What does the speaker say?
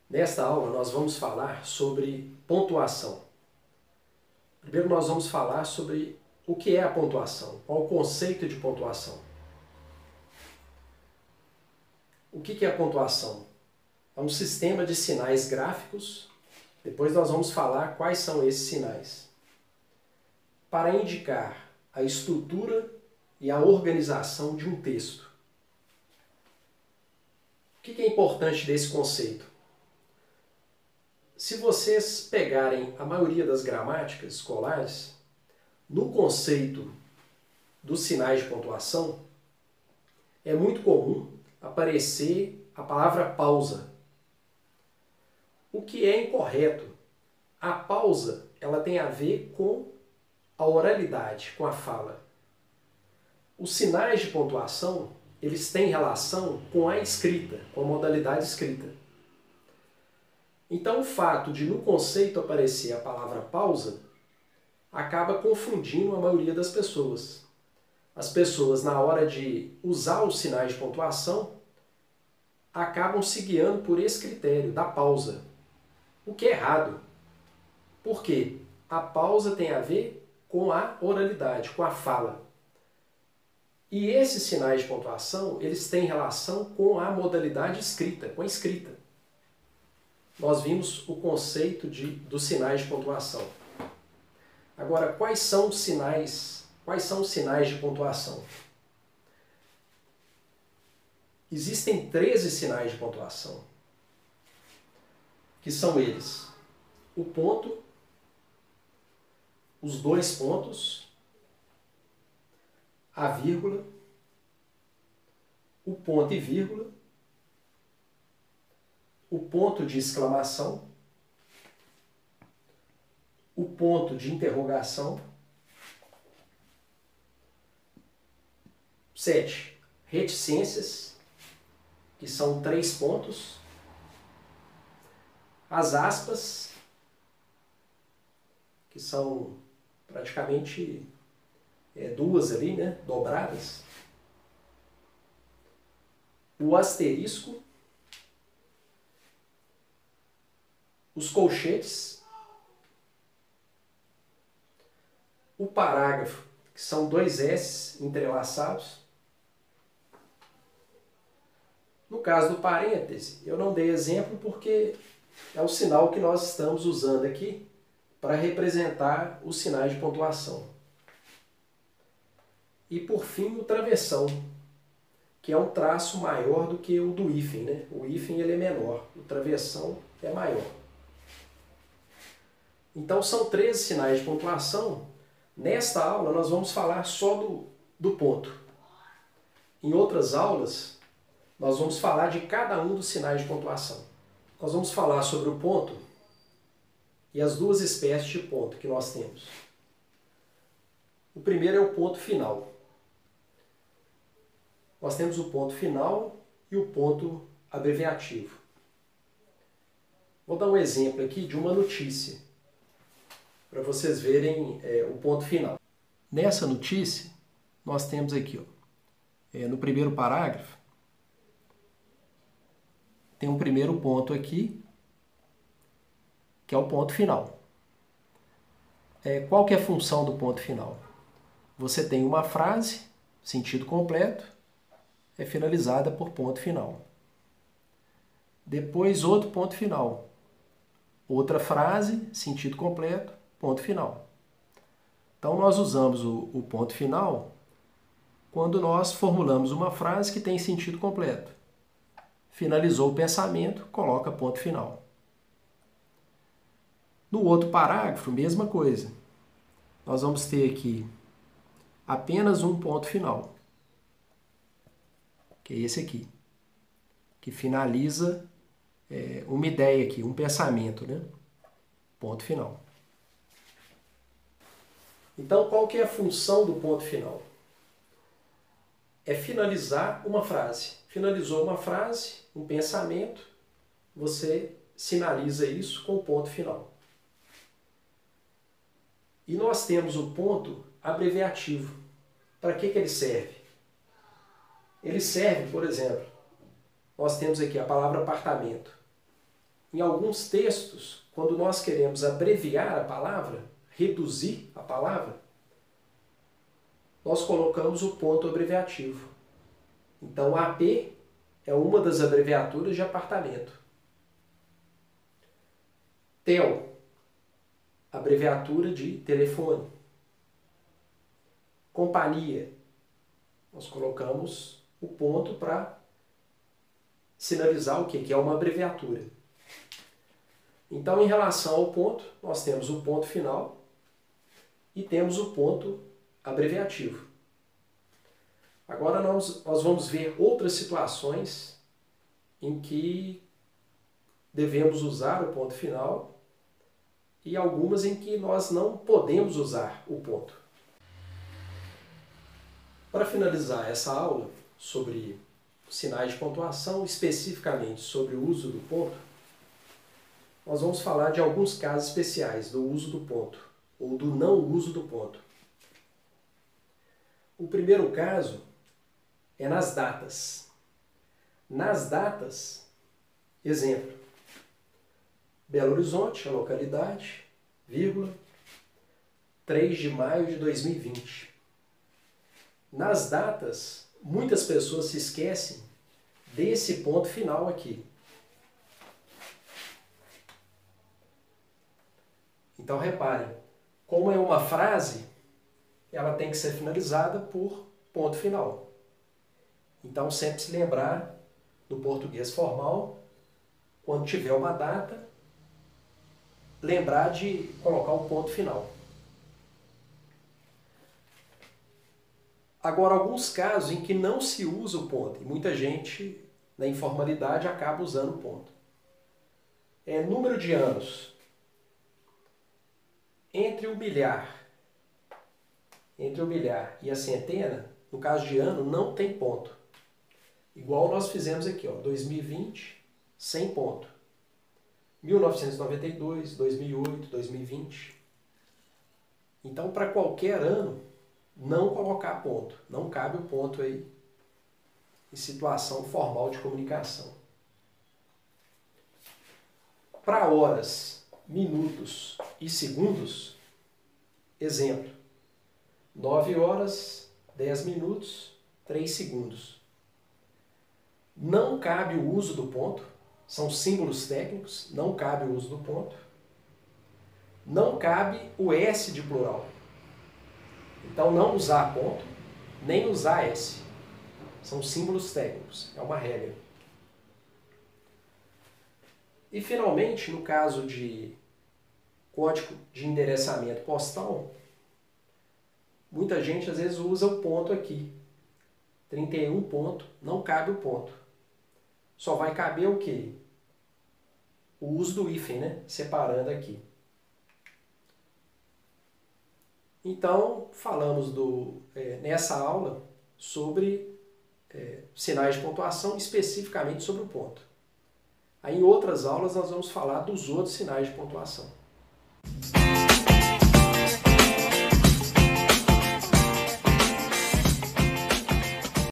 Nesta aula nós vamos falar sobre pontuação. Primeiro nós vamos falar sobre o que é a pontuação, qual o conceito de pontuação. O que é a pontuação? É um sistema de sinais gráficos, depois nós vamos falar quais são esses sinais, para indicar a estrutura e a organização de um texto. O que é importante desse conceito? Se vocês pegarem a maioria das gramáticas escolares, no conceito dos sinais de pontuação, é muito comum aparecer a palavra pausa. O que é incorreto. A pausa ela tem a ver com a oralidade, com a fala. Os sinais de pontuação eles têm relação com a escrita, com a modalidade escrita. Então o fato de no conceito aparecer a palavra pausa acaba confundindo a maioria das pessoas. As pessoas, na hora de usar os sinais de pontuação, acabam se guiando por esse critério da pausa, o que é errado. Por quê? A pausa tem a ver com a oralidade, com a fala. E esses sinais de pontuação, eles têm relação com a modalidade escrita, com a escrita. Nós vimos o conceito dos sinais de pontuação. Agora, quais são os sinais de pontuação? Existem 13 sinais de pontuação, que são eles: o ponto, os dois pontos, a vírgula, o ponto e vírgula, o ponto de exclamação, o ponto de interrogação. 7. Reticências, que são 3 pontos. As aspas, que são praticamente duas ali, né, dobradas. O asterisco, os colchetes, o parágrafo, que são 2 S entrelaçados. No caso do parêntese, eu não dei exemplo porque é o sinal que nós estamos usando aqui para representar os sinais de pontuação. E por fim, o travessão, que é um traço maior do que o do hífen, né? O hífen ele é menor, o travessão é maior. Então são 13 sinais de pontuação. Nesta aula nós vamos falar só do ponto. Em outras aulas nós vamos falar de cada um dos sinais de pontuação. Nós vamos falar sobre o ponto e as duas espécies de ponto que nós temos. O primeiro é o ponto final. Nós temos o ponto final e o ponto abreviativo. Vou dar um exemplo aqui de uma notícia, para vocês verem o ponto final. Nessa notícia, nós temos aqui, no primeiro parágrafo, tem um primeiro ponto aqui, que é o ponto final. Qual que é a função do ponto final? Você tem uma frase, sentido completo, é finalizada por ponto final. Depois outro ponto final. Outra frase, sentido completo, ponto final. Então nós usamos o ponto final quando nós formulamos uma frase que tem sentido completo. Finalizou o pensamento, coloca ponto final. No outro parágrafo, mesma coisa. Nós vamos ter aqui apenas um ponto final, que é esse aqui, que finaliza uma ideia aqui, um pensamento, né? Ponto final. Então, qual que é a função do ponto final? É finalizar uma frase. Finalizou uma frase, um pensamento, você sinaliza isso com o ponto final. E nós temos o ponto abreviativo. Para que ele serve? Ele serve, por exemplo, nós temos aqui a palavra apartamento. em alguns textos, quando nós queremos abreviar a palavra, reduzir a palavra, nós colocamos o ponto abreviativo. Então, AP é uma das abreviaturas de apartamento. TEL, abreviatura de telefone. Companhia, nós colocamos o ponto para sinalizar o quê? Que é uma abreviatura. Então, em relação ao ponto, nós temos o ponto final e temos o ponto abreviativo. Agora nós vamos ver outras situações em que devemos usar o ponto final e algumas em que nós não podemos usar o ponto. Para finalizar essa aula sobre sinais de pontuação, especificamente sobre o uso do ponto, nós vamos falar de alguns casos especiais do uso do ponto, ou do não uso do ponto. O primeiro caso é nas datas. Nas datas, exemplo, Belo Horizonte, a localidade, vírgula, 3 de maio de 2020. Nas datas, muitas pessoas se esquecem desse ponto final aqui. Então, reparem, como é uma frase, ela tem que ser finalizada por ponto final. Então, sempre se lembrar, no português formal, quando tiver uma data, lembrar de colocar um ponto final. Agora, alguns casos em que não se usa o ponto, e muita gente, na informalidade, acaba usando o ponto. Número de anos. Entre o milhar e a centena, no caso de ano, não tem ponto. Igual nós fizemos aqui, ó, 2020, sem ponto. 1992, 2008, 2020. Então, para qualquer ano, não colocar ponto. Não cabe o ponto aí em situação formal de comunicação. Para horas, minutos e segundos, exemplo, 9 horas, 10 minutos, 3 segundos. Não cabe o uso do ponto, são símbolos técnicos, não cabe o uso do ponto. Não cabe o S de plural. Então, não usar ponto, nem usar S. São símbolos técnicos, é uma regra. E, finalmente, no caso de código de endereçamento postal, muita gente às vezes usa o ponto aqui. 31 ponto, não cabe o ponto. Só vai caber o quê? O uso do hífen, né? Separando aqui. Então, falamos nessa aula sobre sinais de pontuação, especificamente sobre o ponto. Aí, em outras aulas, nós vamos falar dos outros sinais de pontuação.